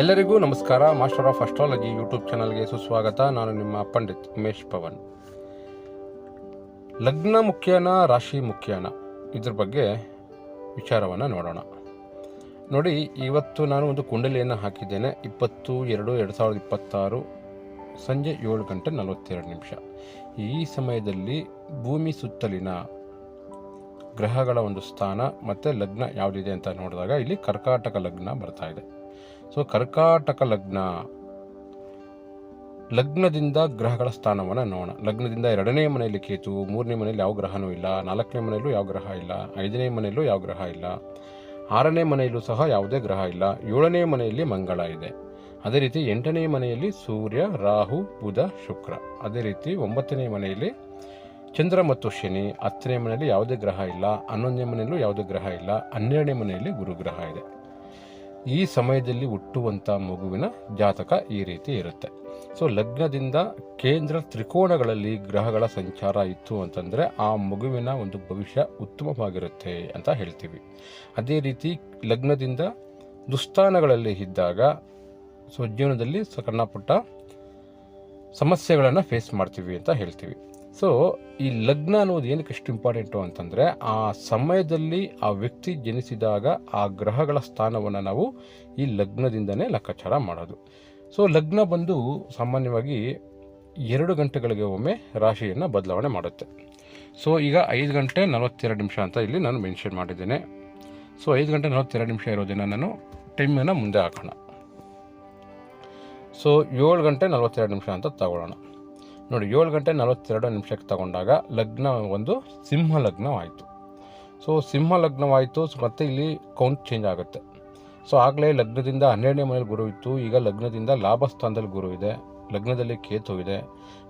ಎಲ್ಲರಿಗೂ ನಮಸ್ಕಾರ. Master of astrology YouTube ಚಾನಲ್ಗೆ ಸುಸ್ವಾಗತ. ನಾನು ನಿಮ್ಮ ಪಂಡಿತ್ ಉಮೇಶ್ ಪವನ್. ಲಗ್ನ ಮುಖ್ಯನಾ ರಾಶಿ ಮುಖ್ಯನಾ ಇದ್ರ ಬಗ್ಗೆ ವಿಚಾರವನ್ನು ನೋಡೋಣ. ನೋಡಿ, ಇವತ್ತು ನಾನು ಒಂದು ಕುಂಡಲಿಯನ್ನು ಹಾಕಿದ್ದೇನೆ. 20/2/2026 ಸಂಜೆ 7:42. ಈ ಸಮಯದಲ್ಲಿ ಭೂಮಿ ಸುತ್ತಲಿನ ಗ್ರಹಗಳ ಒಂದು ಸ್ಥಾನ ಮತ್ತು ಲಗ್ನ ಯಾವುದಿದೆ ಅಂತ ನೋಡಿದಾಗ ಇಲ್ಲಿ ಕರ್ಕಾಟಕ ಲಗ್ನ ಬರ್ತಾ ಇದೆ. ಸೊ ಕರ್ಕಾಟಕ ಲಗ್ನದಿಂದ ಗ್ರಹಗಳ ಸ್ಥಾನವನ್ನು ನೋಡೋಣ. ಲಗ್ನದಿಂದ 2ನೇ ಮನೆಯಲ್ಲಿ ಕೇತು, 3ನೇ ಮನೆಯಲ್ಲಿ ಯಾವ ಗ್ರಹನೂ ಇಲ್ಲ, 4ನೇ ಮನೆಯಲ್ಲೂ ಯಾವ ಗ್ರಹ ಇಲ್ಲ, 5ನೇ ಮನೆಯಲ್ಲೂ ಯಾವ ಗ್ರಹ ಇಲ್ಲ, 6ನೇ ಮನೆಯಲ್ಲೂ ಸಹ ಯಾವುದೇ ಗ್ರಹ ಇಲ್ಲ, 7ನೇ ಮನೆಯಲ್ಲಿ ಮಂಗಳ ಇದೆ. ಅದೇ ರೀತಿ 8ನೇ ಮನೆಯಲ್ಲಿ ಸೂರ್ಯ, ರಾಹು, ಬುಧ, ಶುಕ್ರ. ಅದೇ ರೀತಿ 9ನೇ ಮನೆಯಲ್ಲಿ ಚಂದ್ರ ಮತ್ತು ಶನಿ. 10ನೇ ಮನೆಯಲ್ಲಿ ಯಾವುದೇ ಗ್ರಹ ಇಲ್ಲ, 11ನೇ ಮನೆಯಲ್ಲೂ ಯಾವುದೇ ಗ್ರಹ ಇಲ್ಲ, 12ನೇ ಮನೆಯಲ್ಲಿ ಗುರುಗ್ರಹ ಇದೆ. ಈ ಸಮಯದಲ್ಲಿ ಹುಟ್ಟುವಂಥ ಮಗುವಿನ ಜಾತಕ ಈ ರೀತಿ ಇರುತ್ತೆ. ಸೊ ಲಗ್ನದಿಂದ ಕೇಂದ್ರ ತ್ರಿಕೋಣಗಳಲ್ಲಿ ಗ್ರಹಗಳ ಸಂಚಾರ ಇತ್ತು ಅಂತಂದರೆ ಆ ಮಗುವಿನ ಒಂದು ಭವಿಷ್ಯ ಉತ್ತಮವಾಗಿರುತ್ತೆ ಅಂತ ಹೇಳ್ತೀವಿ. ಅದೇ ರೀತಿ ಲಗ್ನದಿಂದ ದುಸ್ಥಾನಗಳಲ್ಲಿ ಇದ್ದಾಗ ಸೊ ಜೀವನದಲ್ಲಿ ಸಣ್ಣ ಪುಟ್ಟ ಸಮಸ್ಯೆಗಳನ್ನು ಫೇಸ್ ಮಾಡ್ತೀವಿ ಅಂತ ಹೇಳ್ತೀವಿ. ಸೊ ಈ ಲಗ್ನ ಅನ್ನೋದು ಏನಕ್ಕೆ ಎಷ್ಟು ಇಂಪಾರ್ಟೆಂಟು ಅಂತಂದರೆ ಆ ಸಮಯದಲ್ಲಿ ಆ ವ್ಯಕ್ತಿ ಜನಿಸಿದಾಗ ಆ ಗ್ರಹಗಳ ಸ್ಥಾನವನ್ನು ನಾವು ಈ ಲಗ್ನದಿಂದನೇ ಲೆಕ್ಕಾಚಾರ ಮಾಡೋದು. ಸೊ ಲಗ್ನ ಬಂದು ಸಾಮಾನ್ಯವಾಗಿ 2 ಗಂಟೆಗಳಿಗೆ ಒಮ್ಮೆ ರಾಶಿಯನ್ನು ಬದಲಾವಣೆ ಮಾಡುತ್ತೆ. ಸೊ ಈಗ 5:42 ಅಂತ ಇಲ್ಲಿ ನಾನು ಮೆನ್ಷನ್ ಮಾಡಿದ್ದೇನೆ. ಸೊ 5:42 ಇರೋದನ್ನು ನಾನು ಟೈಮನ್ನು ಮುಂದೆ ಹಾಕೋಣ. ಸೊ 7:42 ಅಂತ ತಗೊಳ್ಳೋಣ. ನೋಡಿ, 7:42 ತಗೊಂಡಾಗ ಲಗ್ನ ಒಂದು ಸಿಂಹ ಲಗ್ನವಾಯಿತು. ಸೊ ಸಿಂಹ ಲಗ್ನವಾಯಿತು. ಮತ್ತು ಇಲ್ಲಿ ಕೌಂಟ್ ಚೇಂಜ್ ಆಗುತ್ತೆ. ಸೊ ಆಗಲೇ ಲಗ್ನದಿಂದ 12ನೇ ಮನೇಲಿ ಗುರು ಇತ್ತು. ಈಗ ಲಗ್ನದಿಂದ ಲಾಭ ಸ್ಥಾನದಲ್ಲಿ ಗುರು ಇದೆ, ಲಗ್ನದಲ್ಲಿ ಕೇತು ಇದೆ.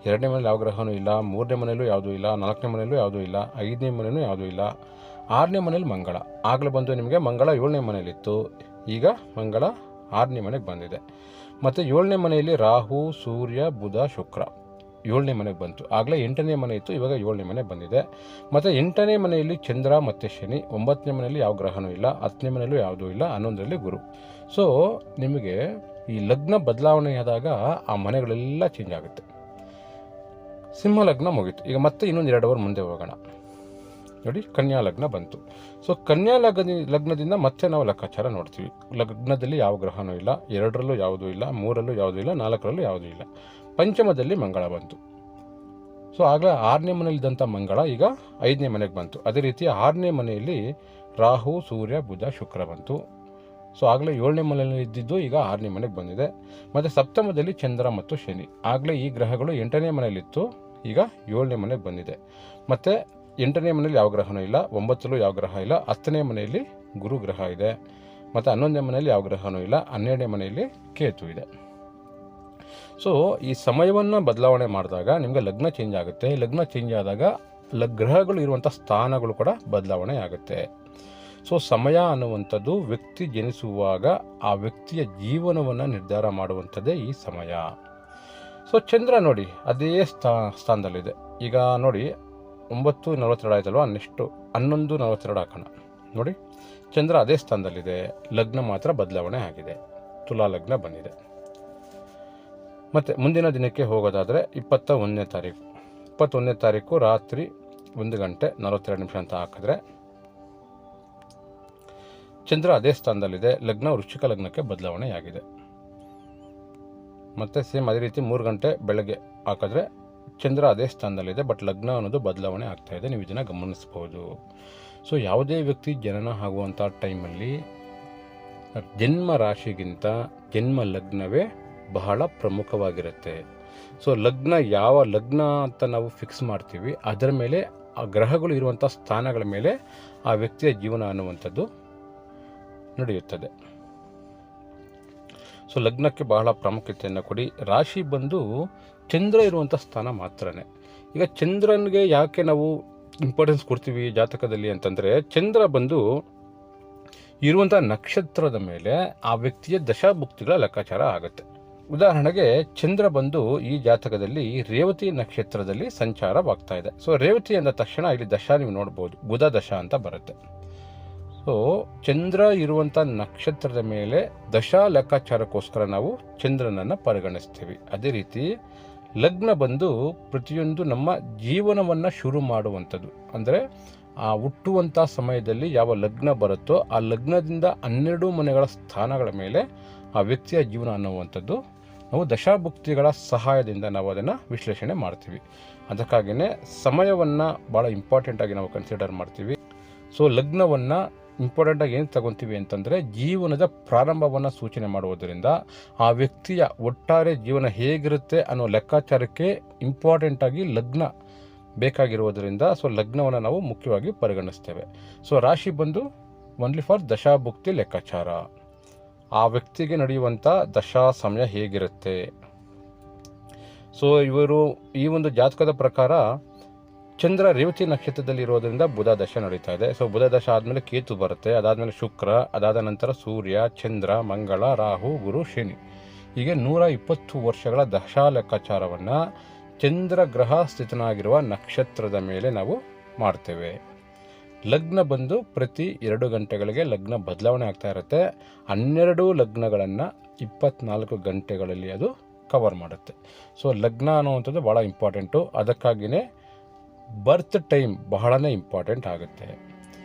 2ನೇ ಮನೇಲಿ ಯಾವ ಗ್ರಹನೂ ಇಲ್ಲ, 3ನೇ ಮನೆಯಲ್ಲೂ ಯಾವುದೂ ಇಲ್ಲ, 4ನೇ ಮನೆಯಲ್ಲೂ ಯಾವುದೂ ಇಲ್ಲ, 5ನೇ ಮನೆಯೂ ಯಾವುದೂ ಇಲ್ಲ, 6ನೇ ಮನೇಲಿ ಮಂಗಳ. ಆಗಲೇ ಬಂದು ನಿಮಗೆ ಮಂಗಳ 7ನೇ ಮನೆಯಲ್ಲಿತ್ತು, ಈಗ ಮಂಗಳ 6ನೇ ಮನೆಗೆ ಬಂದಿದೆ. ಮತ್ತು 7ನೇ ಮನೆಯಲ್ಲಿ ರಾಹು, ಸೂರ್ಯ, ಬುಧ, ಶುಕ್ರ 7ನೇ ಮನೆಗೆ ಬಂತು. ಆಗಲೇ 8ನೇ ಮನೆ ಇತ್ತು, ಇವಾಗ 7ನೇ ಮನೆ ಬಂದಿದೆ. ಮತ್ತು 8ನೇ ಮನೆಯಲ್ಲಿ ಚಂದ್ರ ಮತ್ತು ಶನಿ. 9ನೇ ಮನೆಯಲ್ಲಿ ಯಾವ ಗ್ರಹನೂ ಇಲ್ಲ, 10ನೇ ಮನೆಯಲ್ಲೂ ಯಾವುದೂ ಇಲ್ಲ, 11ರಲ್ಲಿ ಗುರು. ಸೊ ನಿಮಗೆ ಈ ಲಗ್ನ ಬದಲಾವಣೆಯಾದಾಗ ಆ ಮನೆಗಳೆಲ್ಲ ಚೇಂಜ್ ಆಗುತ್ತೆ. ಸಿಂಹ ಲಗ್ನ ಮುಗೀತು. ಈಗ ಮತ್ತೆ ಇನ್ನೊಂದು 2 ಅವರ್ ಮುಂದೆ ಹೋಗೋಣ. ನೋಡಿ, ಕನ್ಯಾ ಲಗ್ನ ಬಂತು. ಸೊ ಕನ್ಯಾ ಲಗ್ನದಿಂದ ಮತ್ತೆ ನಾವು ಲೆಕ್ಕಾಚಾರ ನೋಡ್ತೀವಿ. ಲಗ್ನದಲ್ಲಿ ಯಾವ ಗ್ರಹನೂ ಇಲ್ಲ, 2ರಲ್ಲೂ ಯಾವುದೂ ಇಲ್ಲ, 3ರಲ್ಲೂ ಯಾವುದೂ ಇಲ್ಲ, 4ರಲ್ಲೂ ಯಾವುದೂ ಇಲ್ಲ. ಪಂಚಮದಲ್ಲಿ ಮಂಗಳ ಬಂತು. ಸೊ ಆಗಲೇ 6ನೇ ಮನೆಯಲ್ಲಿದ್ದಂಥ ಮಂಗಳ ಈಗ 5ನೇ ಮನೆಗೆ ಬಂತು. ಅದೇ ರೀತಿ 6ನೇ ಮನೆಯಲ್ಲಿ ರಾಹು, ಸೂರ್ಯ, ಬುಧ, ಶುಕ್ರ ಬಂತು. ಸೊ ಆಗಲೇ 7ನೇ ಮನೆಯಲ್ಲಿ ಇದ್ದಿದ್ದು ಈಗ 6ನೇ ಮನೆಗೆ ಬಂದಿದೆ. ಮತ್ತು ಸಪ್ತಮದಲ್ಲಿ ಚಂದ್ರ ಮತ್ತು ಶನಿ. ಆಗಲೇ ಈ ಗ್ರಹಗಳು 8ನೇ ಮನೆಯಲ್ಲಿತ್ತು, ಈಗ 7ನೇ ಮನೆಗೆ ಬಂದಿದೆ. ಮತ್ತು 8ನೇ ಮನೆಯಲ್ಲಿ ಯಾವ ಗ್ರಹನೂ ಇಲ್ಲ, 9ರಲ್ಲೂ ಯಾವ ಗ್ರಹ ಇಲ್ಲ, 10ನೇ ಮನೆಯಲ್ಲಿ ಗುರು ಗ್ರಹ ಇದೆ. ಮತ್ತು 11ನೇ ಮನೆಯಲ್ಲಿ ಯಾವ ಗ್ರಹನೂ ಇಲ್ಲ, 12ನೇ ಮನೆಯಲ್ಲಿ ಕೇತು ಇದೆ. ಸೊ ಈ ಸಮಯವನ್ನು ಬದಲಾವಣೆ ಮಾಡಿದಾಗ ನಿಮಗೆ ಲಗ್ನ ಚೇಂಜ್ ಆಗುತ್ತೆ. ಲಗ್ನ ಚೇಂಜ್ ಆದಾಗ ಗ್ರಹಗಳು ಇರುವಂಥ ಸ್ಥಾನಗಳು ಕೂಡ ಬದಲಾವಣೆ ಆಗುತ್ತೆ. ಸೊ ಸಮಯ ಅನ್ನುವಂಥದ್ದು ವ್ಯಕ್ತಿ ಜನಿಸುವಾಗ ಆ ವ್ಯಕ್ತಿಯ ಜೀವನವನ್ನು ನಿರ್ಧಾರ ಮಾಡುವಂಥದ್ದೇ ಈ ಸಮಯ. ಸೊ ಚಂದ್ರ ನೋಡಿ ಅದೇ ಸ್ಥಾನದಲ್ಲಿದೆ. ಈಗ ನೋಡಿ 9:42 ಆಯ್ತಲ್ವ, ನೆಕ್ಸ್ಟು 11:42 ಹಾಕೋಣ. ನೋಡಿ, ಚಂದ್ರ ಅದೇ ಸ್ಥಾನದಲ್ಲಿದೆ, ಲಗ್ನ ಮಾತ್ರ ಬದಲಾವಣೆ ಆಗಿದೆ, ತುಲಾ ಲಗ್ನ ಬಂದಿದೆ. ಮತ್ತು ಮುಂದಿನ ದಿನಕ್ಕೆ ಹೋಗೋದಾದರೆ 21ನೇ ತಾರೀಕು ರಾತ್ರಿ 1:42 ಅಂತ ಹಾಕಿದ್ರೆ ಚಂದ್ರ ಅದೇ ಸ್ಥಾನದಲ್ಲಿದೆ, ಲಗ್ನ ವೃಶ್ಚಿಕ ಲಗ್ನಕ್ಕೆ ಬದಲಾವಣೆಯಾಗಿದೆ. ಮತ್ತು ಸೇಮ್ ಅದೇ ರೀತಿ 3 ಗಂಟೆ ಬೆಳಗ್ಗೆ ಹಾಕಿದ್ರೆ ಚಂದ್ರ ಅದೇ ಸ್ಥಾನದಲ್ಲಿದೆ, ಬಟ್ ಲಗ್ನ ಅನ್ನೋದು ಬದಲಾವಣೆ ಆಗ್ತಾಯಿದೆ. ನೀವು ಇದನ್ನು ಗಮನಿಸ್ಬೋದು. ಸೊ ಯಾವುದೇ ವ್ಯಕ್ತಿ ಜನನ ಆಗುವಂಥ ಟೈಮಲ್ಲಿ ಜನ್ಮ ರಾಶಿಗಿಂತ ಜನ್ಮ ಲಗ್ನವೇ ಬಹಳ ಪ್ರಮುಖವಾಗಿರುತ್ತೆ. ಸೊ ಯಾವ ಲಗ್ನ ಅಂತ ನಾವು ಫಿಕ್ಸ್ ಮಾಡ್ತೀವಿ ಅದರ ಮೇಲೆ ಆ ಗ್ರಹಗಳು ಇರುವಂಥ ಸ್ಥಾನಗಳ ಮೇಲೆ ಆ ವ್ಯಕ್ತಿಯ ಜೀವನ ಅನ್ನುವಂಥದ್ದು ನಡೆಯುತ್ತದೆ. ಸೊ ಲಗ್ನಕ್ಕೆ ಬಹಳ ಪ್ರಾಮುಖ್ಯತೆಯನ್ನು ಕೊಡಿ. ರಾಶಿ ಬಂದು ಚಂದ್ರ ಇರುವಂಥ ಸ್ಥಾನ ಮಾತ್ರನೇ. ಈಗ ಚಂದ್ರನಿಗೆ ಯಾಕೆ ನಾವು ಇಂಪಾರ್ಟೆನ್ಸ್ ಕೊಡ್ತೀವಿ ಜಾತಕದಲ್ಲಿ ಅಂತಂದರೆ, ಚಂದ್ರ ಬಂದು ಇರುವಂಥ ನಕ್ಷತ್ರದ ಮೇಲೆ ಆ ವ್ಯಕ್ತಿಯ ದಶಾಭುಕ್ತಿಗಳ ಲೆಕ್ಕಾಚಾರ ಆಗುತ್ತೆ. ಉದಾಹರಣೆಗೆ ಚಂದ್ರ ಬಂದು ಈ ಜಾತಕದಲ್ಲಿ ರೇವತಿ ನಕ್ಷತ್ರದಲ್ಲಿ ಸಂಚಾರವಾಗ್ತಾ ಇದೆ. ಸೊ ರೇವತಿ ಅಂದ ತಕ್ಷಣ ಇಲ್ಲಿ ದಶಾ ನೀವು ನೋಡ್ಬೋದು, ಬುಧ ದಶಾ ಅಂತ ಬರುತ್ತೆ. ಸೊ ಚಂದ್ರ ಇರುವಂಥ ನಕ್ಷತ್ರದ ಮೇಲೆ ದಶಾ ಲೆಕ್ಕಾಚಾರಕ್ಕೋಸ್ಕರ ನಾವು ಚಂದ್ರನನ್ನು ಪರಿಗಣಿಸ್ತೀವಿ. ಅದೇ ರೀತಿ ಲಗ್ನ ಬಂದು ಪ್ರತಿಯೊಂದು ನಮ್ಮ ಜೀವನವನ್ನು ಶುರು ಮಾಡುವಂಥದ್ದು. ಅಂದರೆ ಆ ಹುಟ್ಟುವಂಥ ಸಮಯದಲ್ಲಿ ಯಾವ ಲಗ್ನ ಬರುತ್ತೋ ಆ ಲಗ್ನದಿಂದ 12 ಮನೆಗಳ ಸ್ಥಾನಗಳ ಮೇಲೆ ಆ ವ್ಯಕ್ತಿಯ ಜೀವನ ಅನ್ನುವಂಥದ್ದು ನಾವು ದಶಾಭುಕ್ತಿಗಳ ಸಹಾಯದಿಂದ ನಾವು ಅದನ್ನು ವಿಶ್ಲೇಷಣೆ ಮಾಡ್ತೀವಿ. ಅದಕ್ಕಾಗಿಯೇ ಸಮಯವನ್ನು ಭಾಳ ಇಂಪಾರ್ಟೆಂಟಾಗಿ ನಾವು ಕನ್ಸಿಡರ್ ಮಾಡ್ತೀವಿ. ಸೊ ಲಗ್ನವನ್ನು ಇಂಪಾರ್ಟೆಂಟಾಗಿ ಏನು ತಗೊತೀವಿ ಅಂತಂದರೆ ಜೀವನದ ಪ್ರಾರಂಭವನ್ನು ಸೂಚನೆ ಮಾಡುವುದರಿಂದ ಆ ವ್ಯಕ್ತಿಯ ಒಟ್ಟಾರೆ ಜೀವನ ಹೇಗಿರುತ್ತೆ ಅನ್ನೋ ಲೆಕ್ಕಾಚಾರಕ್ಕೆ ಇಂಪಾರ್ಟೆಂಟಾಗಿ ಲಗ್ನ ಬೇಕಾಗಿರುವುದರಿಂದ ಸೊ ಲಗ್ನವನ್ನು ನಾವು ಮುಖ್ಯವಾಗಿ ಪರಿಗಣಿಸ್ತೇವೆ. ಸೊ ರಾಶಿ ಬಂದು ಓನ್ಲಿ ಫಾರ್ ದಶಾಭುಕ್ತಿ ಲೆಕ್ಕಾಚಾರ, ಆ ವ್ಯಕ್ತಿಗೆ ನಡೆಯುವಂಥ ದಶಾ ಸಮಯ ಹೇಗಿರುತ್ತೆ. ಸೊ ಇವರು ಈ ಒಂದು ಜಾತಕದ ಪ್ರಕಾರ ಚಂದ್ರ ರೇವತಿ ನಕ್ಷತ್ರದಲ್ಲಿ ಇರೋದರಿಂದ ಬುಧ ದಶ ನಡೀತಾ ಇದೆ. ಸೊ ಬುಧ ದಶ ಆದಮೇಲೆ ಕೇತು ಬರುತ್ತೆ, ಅದಾದಮೇಲೆ ಶುಕ್ರ, ಅದಾದ ನಂತರ ಸೂರ್ಯ, ಚಂದ್ರ, ಮಂಗಳ, ರಾಹು, ಗುರು, ಶನಿ, ಹೀಗೆ 120 ವರ್ಷಗಳ ದಶಾ ಲೆಕ್ಕಾಚಾರವನ್ನು ಚಂದ್ರ ಗ್ರಹ ಸ್ಥಿತನಾಗಿರುವ ನಕ್ಷತ್ರದ ಮೇಲೆ ನಾವು ಮಾಡ್ತೇವೆ. ಲಗ್ನ ಬಂದು ಪ್ರತಿ 2 ಗಂಟೆಗಳಿಗೆ ಲಗ್ನ ಬದಲಾವಣೆ ಆಗ್ತಾ ಇರುತ್ತೆ. 12 ಲಗ್ನಗಳನ್ನು 24 ಗಂಟೆಗಳಲ್ಲಿ ಅದು ಕವರ್ ಮಾಡುತ್ತೆ. ಸೊ ಲಗ್ನ ಅನ್ನುವಂಥದ್ದು ಭಾಳ ಇಂಪಾರ್ಟೆಂಟು. ಅದಕ್ಕಾಗಿಯೇ ಬರ್ತ್ ಟೈಮ್ ಬಹಳನೇ ಇಂಪಾರ್ಟೆಂಟ್ ಆಗುತ್ತೆ.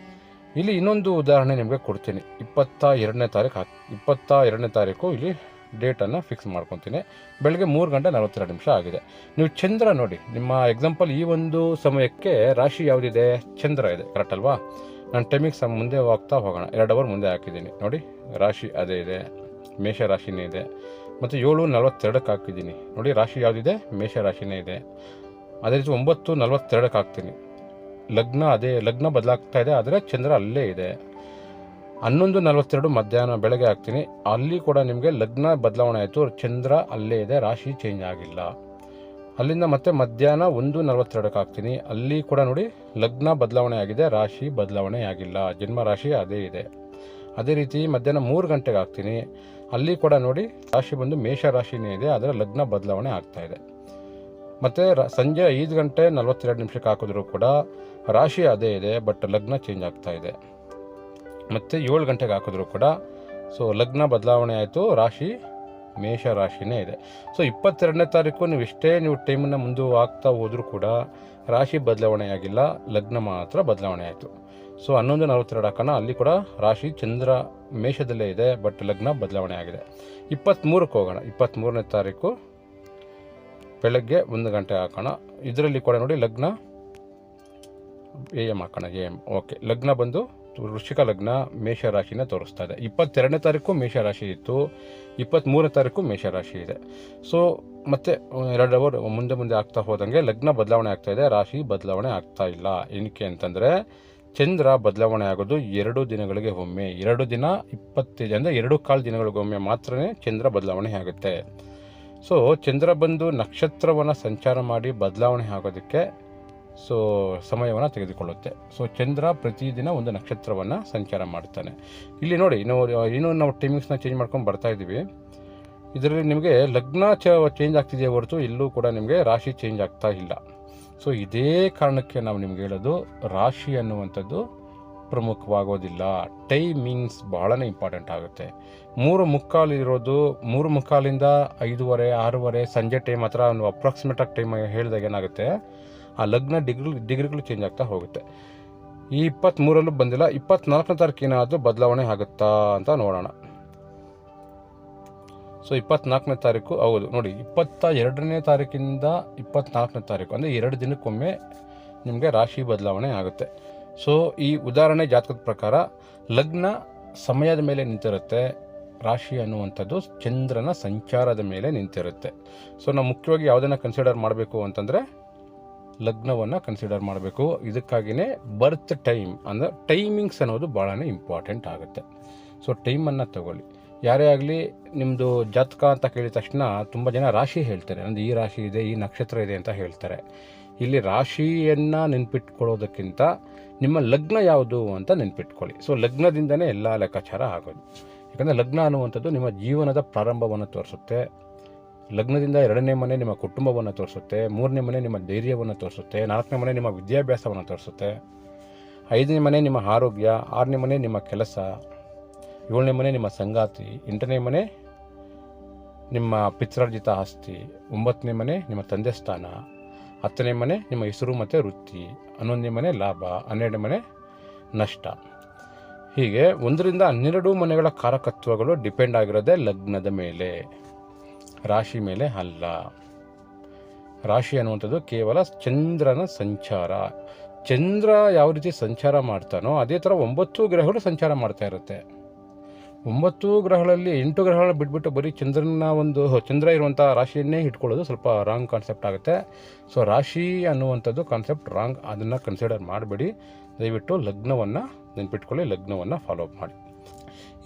ಇಲ್ಲಿ ಇನ್ನೊಂದು ಉದಾಹರಣೆ ನಿಮಗೆ ಕೊಡ್ತೀನಿ. 22ನೇ ತಾರೀಕು ಇಲ್ಲಿ ಡೇಟನ್ನು ಫಿಕ್ಸ್ ಮಾಡ್ಕೊತೀನಿ. ಬೆಳಗ್ಗೆ 3:42 ಆಗಿದೆ. ನೀವು ಚಂದ್ರ ನೋಡಿ, ನಿಮ್ಮ ಎಕ್ಸಾಂಪಲ್ ಈ ಒಂದು ಸಮಯಕ್ಕೆ ರಾಶಿ ಯಾವುದಿದೆ, ಚಂದ್ರ ಇದೆ, ಕರೆಕ್ಟ್ ಅಲ್ವಾ? ನಾನು ಟೈಮಿಂಗ್ಸ್ ಮುಂದೆ ಹೋಗ್ತಾ ಹೋಗೋಣ. 2 ಅವರ್ ಮುಂದೆ ಹಾಕಿದ್ದೀನಿ ನೋಡಿ, ರಾಶಿ ಅದೇ ಇದೆ, ಮೇಷ ರಾಶಿನೇ ಇದೆ. ಮತ್ತು 7:42 ಹಾಕಿದ್ದೀನಿ ನೋಡಿ, ರಾಶಿ ಯಾವುದಿದೆ, ಮೇಷ ರಾಶಿನೇ ಇದೆ. ಅದೇ ರೀತಿ 9:42 ಹಾಕ್ತೀನಿ, ಲಗ್ನ ಅದೇ, ಲಗ್ನ ಬದಲಾಗ್ತಾ ಇದೆ, ಆದರೆ ಚಂದ್ರ ಅಲ್ಲೇ ಇದೆ. 11:42 ಮಧ್ಯಾಹ್ನ ಬೆಳಗ್ಗೆ ಹಾಕ್ತೀನಿ, ಅಲ್ಲಿ ಕೂಡ ನಿಮಗೆ ಲಗ್ನ ಬದಲಾವಣೆ ಆಯಿತು, ಚಂದ್ರ ಅಲ್ಲೇ ಇದೆ, ರಾಶಿ ಚೇಂಜ್ ಆಗಿಲ್ಲ. ಅಲ್ಲಿಂದ ಮತ್ತೆ ಮಧ್ಯಾಹ್ನ 1:42 ಹಾಕ್ತೀನಿ, ಅಲ್ಲಿ ಕೂಡ ನೋಡಿ ಲಗ್ನ ಬದಲಾವಣೆ ಆಗಿದೆ, ರಾಶಿ ಬದಲಾವಣೆ ಆಗಿಲ್ಲ, ಜನ್ಮ ರಾಶಿ ಅದೇ ಇದೆ. ಅದೇ ರೀತಿ ಮಧ್ಯಾಹ್ನ 3 ಗಂಟೆಗೆ ಹಾಕ್ತೀನಿ, ಅಲ್ಲಿ ಕೂಡ ನೋಡಿ ರಾಶಿ ಬಂದು ಮೇಷ ರಾಶಿನೇ ಇದೆ, ಅದರ ಲಗ್ನ ಬದಲಾವಣೆ ಆಗ್ತಾ ಇದೆ. ಮತ್ತು ಸಂಜೆ 5:42 ಹಾಕಿದ್ರು ಕೂಡ ರಾಶಿ ಅದೇ ಇದೆ, ಬಟ್ ಲಗ್ನ ಚೇಂಜ್ ಆಗ್ತಾ ಇದೆ. ಮತ್ತು 7 ಗಂಟೆಗೆ ಹಾಕಿದ್ರು ಕೂಡ ಸೊ ಲಗ್ನ ಬದಲಾವಣೆ ಆಯಿತು, ರಾಶಿ ಮೇಷ ರಾಶಿನೇ ಇದೆ. ಸೊ 22ನೇ ತಾರೀಕು ನೀವು ಇಷ್ಟೇ ನೀವು ಟೈಮನ್ನು ಮುಂದೆ ಆಗ್ತಾ ಹೋದರೂ ಕೂಡ ರಾಶಿ ಬದಲಾವಣೆ ಆಗಿಲ್ಲ, ಲಗ್ನ ಮಾತ್ರ ಬದಲಾವಣೆ ಆಯಿತು. ಸೊ 11:42 ಹಾಕೋಣ, ಅಲ್ಲಿ ಕೂಡ ರಾಶಿ ಚಂದ್ರ ಮೇಷದಲ್ಲೇ ಇದೆ, ಬಟ್ ಲಗ್ನ ಬದಲಾವಣೆ ಆಗಿದೆ. 23ಕ್ಕೆ ಹೋಗೋಣ. 23ನೇ ತಾರೀಕು ಬೆಳಗ್ಗೆ 1 ಗಂಟೆ ಹಾಕೋಣ, ಇದರಲ್ಲಿ ಕೂಡ ನೋಡಿ ಲಗ್ನ AM ಹಾಕೋಣ, AM. ಓಕೆ, ಲಗ್ನ ಬಂದು ವೃಶ್ಚಿಕ ಲಗ್ನ, ಮೇಷ ರಾಶಿನ ತೋರಿಸ್ತಾ ಇದೆ. 22ನೇ ತಾರೀಕು ಮೇಷ ರಾಶಿ ಇತ್ತು, 23ನೇ ತಾರೀಕು ಮೇಷ ರಾಶಿ ಇದೆ. ಸೊ ಮತ್ತೆ 2 ಅವರ್ ಮುಂದೆ ಆಗ್ತಾ ಹೋದಂಗೆ ಲಗ್ನ ಬದಲಾವಣೆ ಆಗ್ತಾ ಇದೆ, ರಾಶಿ ಬದಲಾವಣೆ ಆಗ್ತಾ ಇಲ್ಲ. ಏನಕ್ಕೆ ಅಂತಂದರೆ ಚಂದ್ರ ಬದಲಾವಣೆ ಆಗೋದು 2 ದಿನಗಳಿಗೆ ಒಮ್ಮೆ, 2 ದಿನ 25 ಅಂದರೆ 2.25 ದಿನಗಳಿಗೊಮ್ಮೆ ಮಾತ್ರನೇ ಚಂದ್ರ ಬದಲಾವಣೆ ಆಗುತ್ತೆ. ಸೊ ಚಂದ್ರ ಬಂದು ನಕ್ಷತ್ರವನ್ನು ಸಂಚಾರ ಮಾಡಿ ಬದಲಾವಣೆ ಆಗೋದಕ್ಕೆ ಸೊ ಸಮಯವನ್ನು ತೆಗೆದುಕೊಳ್ಳುತ್ತೆ. ಸೊ ಚಂದ್ರ ಪ್ರತಿದಿನ ಒಂದು ನಕ್ಷತ್ರವನ್ನು ಸಂಚಾರ ಮಾಡ್ತಾನೆ. ಇಲ್ಲಿ ನೋಡಿ ನಾವು ಟೈಮಿಂಗ್ಸ್ನ ಚೇಂಜ್ ಮಾಡ್ಕೊಂಡು ಬರ್ತಾ ಇದ್ದೀವಿ. ಇದರಲ್ಲಿ ನಿಮಗೆ ಲಗ್ನ ಚೇಂಜ್ ಆಗ್ತಿದೆಯೇ ಹೊರತು ಎಲ್ಲೂ ಕೂಡ ನಿಮಗೆ ರಾಶಿ ಚೇಂಜ್ ಆಗ್ತಾ ಇಲ್ಲ. ಸೊ ಇದೇ ಕಾರಣಕ್ಕೆ ನಾವು ನಿಮ್ಗೆ ಹೇಳೋದು, ರಾಶಿ ಅನ್ನುವಂಥದ್ದು ಪ್ರಮುಖವಾಗೋದಿಲ್ಲ, ಟೈಮಿಂಗ್ಸ್ ಬಹಳನೇ ಇಂಪಾರ್ಟೆಂಟ್ ಆಗುತ್ತೆ. 3:45 ಇರೋದು 3:45 5:30 6:30 ಸಂಜೆ ಟೈಮ್ ಹತ್ರ ಒಂದು ಅಪ್ರಾಕ್ಸಿಮೇಟಾಗಿ ಟೈಮ್ ಹೇಳಿದಾಗ ಏನಾಗುತ್ತೆ, ಆ ಲಗ್ನ ಡಿಗ್ರಿಗಳು ಚೇಂಜ್ ಆಗ್ತಾ ಹೋಗುತ್ತೆ. ಈ 23ರಲ್ಲೂ ಬಂದಿಲ್ಲ. 24ನೇ ತಾರೀಕು ಏನಾದರೂ ಬದಲಾವಣೆ ಆಗುತ್ತಾ ಅಂತ ನೋಡೋಣ. ಸೊ 24ನೇ ತಾರೀಕು ಹೌದು ನೋಡಿ, 22ನೇ ತಾರೀಕಿಂದ 24ನೇ ತಾರೀಕು ಅಂದರೆ 2 ದಿನಕ್ಕೊಮ್ಮೆ ನಿಮಗೆ ರಾಶಿ ಬದಲಾವಣೆ ಆಗುತ್ತೆ. ಸೊ ಈ ಉದಾಹರಣೆ ಜಾತಕದ ಪ್ರಕಾರ ಲಗ್ನ ಸಮಯದ ಮೇಲೆ ನಿಂತಿರುತ್ತೆ, ರಾಶಿ ಅನ್ನುವಂಥದ್ದು ಚಂದ್ರನ ಸಂಚಾರದ ಮೇಲೆ ನಿಂತಿರುತ್ತೆ. ಸೊ ನಾವು ಮುಖ್ಯವಾಗಿ ಯಾವುದನ್ನು ಕನ್ಸಿಡರ್ ಮಾಡಬೇಕು ಅಂತಂದರೆ ಲಗ್ನವನ್ನು ಕನ್ಸಿಡರ್ ಮಾಡಬೇಕು. ಇದಕ್ಕಾಗಿಯೇ ಬರ್ತ್ ಟೈಮ್ ಅಂದರೆ ಟೈಮಿಂಗ್ಸ್ ಅನ್ನೋದು ಭಾಳನೇ ಇಂಪಾರ್ಟೆಂಟ್ ಆಗುತ್ತೆ. ಸೊ ಟೈಮನ್ನು ತಗೊಳ್ಳಿ. ಯಾರೇ ಆಗಲಿ ನಿಮ್ಮದು ಜಾತಕ ಅಂತ ಕೇಳಿದ ತಕ್ಷಣ ತುಂಬ ಜನ ರಾಶಿ ಹೇಳ್ತಾರೆ, ಅಂದರೆ ಈ ರಾಶಿ ಇದೆ, ಈ ನಕ್ಷತ್ರ ಇದೆ ಅಂತ ಹೇಳ್ತಾರೆ. ಇಲ್ಲಿ ರಾಶಿಯನ್ನು ನೆನ್ಪಿಟ್ಕೊಳ್ಳೋದಕ್ಕಿಂತ ನಿಮ್ಮ ಲಗ್ನ ಯಾವುದು ಅಂತ ನೆನ್ಪಿಟ್ಕೊಳ್ಳಿ. ಸೊ ಲಗ್ನದಿಂದನೇ ಎಲ್ಲ ಲೆಕ್ಕಾಚಾರ ಆಗೋದು. ಯಾಕಂದರೆ ಲಗ್ನ ಅನ್ನುವಂಥದ್ದು ನಿಮ್ಮ ಜೀವನದ ಪ್ರಾರಂಭವನ್ನು ತೋರಿಸುತ್ತೆ. ಲಗ್ನದಿಂದ 2ನೇ ಮನೆ ನಿಮ್ಮ ಕುಟುಂಬವನ್ನು ತೋರಿಸುತ್ತೆ, 3ನೇ ಮನೆ ನಿಮ್ಮ ಧೈರ್ಯವನ್ನು ತೋರಿಸುತ್ತೆ, 4ನೇ ಮನೆ ನಿಮ್ಮ ವಿದ್ಯಾಭ್ಯಾಸವನ್ನು ತೋರಿಸುತ್ತೆ, 5ನೇ ಮನೆ ನಿಮ್ಮ ಆರೋಗ್ಯ, 6ನೇ ಮನೆ ನಿಮ್ಮ ಕೆಲಸ, 7ನೇ ಮನೆ ನಿಮ್ಮ ಸಂಗಾತಿ, 8ನೇ ಮನೆ ನಿಮ್ಮ ಪಿತ್ರಾರ್ಜಿತ ಆಸ್ತಿ, 9ನೇ ಮನೆ ನಿಮ್ಮ ತಂದೆ ಸ್ಥಾನ, 10ನೇ ಮನೆ ನಿಮ್ಮ ಹೆಸರು ಮತ್ತು ವೃತ್ತಿ, 11ನೇ ಮನೆ ಲಾಭ, 12ನೇ ಮನೆ ನಷ್ಟ. ಹೀಗೆ 1 ರಿಂದ 12 ಮನೆಗಳ ಕಾರಕತ್ವಗಳು ಡಿಪೆಂಡ್ ಆಗಿರೋದೇ ಲಗ್ನದ ಮೇಲೆ, ರಾಶಿ ಮೇಲೆ ಅಲ್ಲ. ರಾಶಿ ಅನ್ನುವಂಥದ್ದು ಕೇವಲ ಚಂದ್ರನ ಸಂಚಾರ. ಚಂದ್ರ ಯಾವ ರೀತಿ ಸಂಚಾರ ಮಾಡ್ತಾನೋ ಅದೇ ಥರ 9 ಗ್ರಹಗಳು ಸಂಚಾರ ಮಾಡ್ತಾ ಇರುತ್ತೆ. 9 ಗ್ರಹಗಳಲ್ಲಿ 8 ಗ್ರಹಗಳನ್ನ ಬಿಟ್ಬಿಟ್ಟು ಬರೀ ಚಂದ್ರ ಇರುವಂಥ ರಾಶಿಯನ್ನೇ ಇಟ್ಕೊಳ್ಳೋದು ಸ್ವಲ್ಪ ರಾಂಗ್ ಕಾನ್ಸೆಪ್ಟ್ ಆಗುತ್ತೆ. ಸೊ ರಾಶಿ ಅನ್ನುವಂಥದ್ದು ಕಾನ್ಸೆಪ್ಟ್ ರಾಂಗ್, ಅದನ್ನು ಕನ್ಸಿಡರ್ ಮಾಡಬೇಡಿ. ದಯವಿಟ್ಟು ಲಗ್ನವನ್ನು ನೆನ್ಪಿಟ್ಕೊಳ್ಳಿ, ಲಗ್ನವನ್ನು ಫಾಲೋ ಅಪ್ ಮಾಡಿ.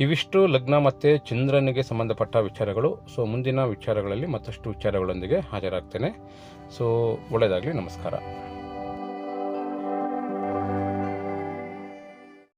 ಇವಿಷ್ಟು ಲಗ್ನ ಮತ್ತು ಚಂದ್ರನಿಗೆ ಸಂಬಂಧಪಟ್ಟ ವಿಚಾರಗಳು. ಸೊ ಮುಂದಿನ ವಿಚಾರಗಳಲ್ಲಿ ಮತ್ತಷ್ಟು ವಿಚಾರಗಳೊಂದಿಗೆ ಹಾಜರಾಗ್ತೇನೆ. ಸೊ ಒಳ್ಳೆಯದಾಗಲಿ, ನಮಸ್ಕಾರ.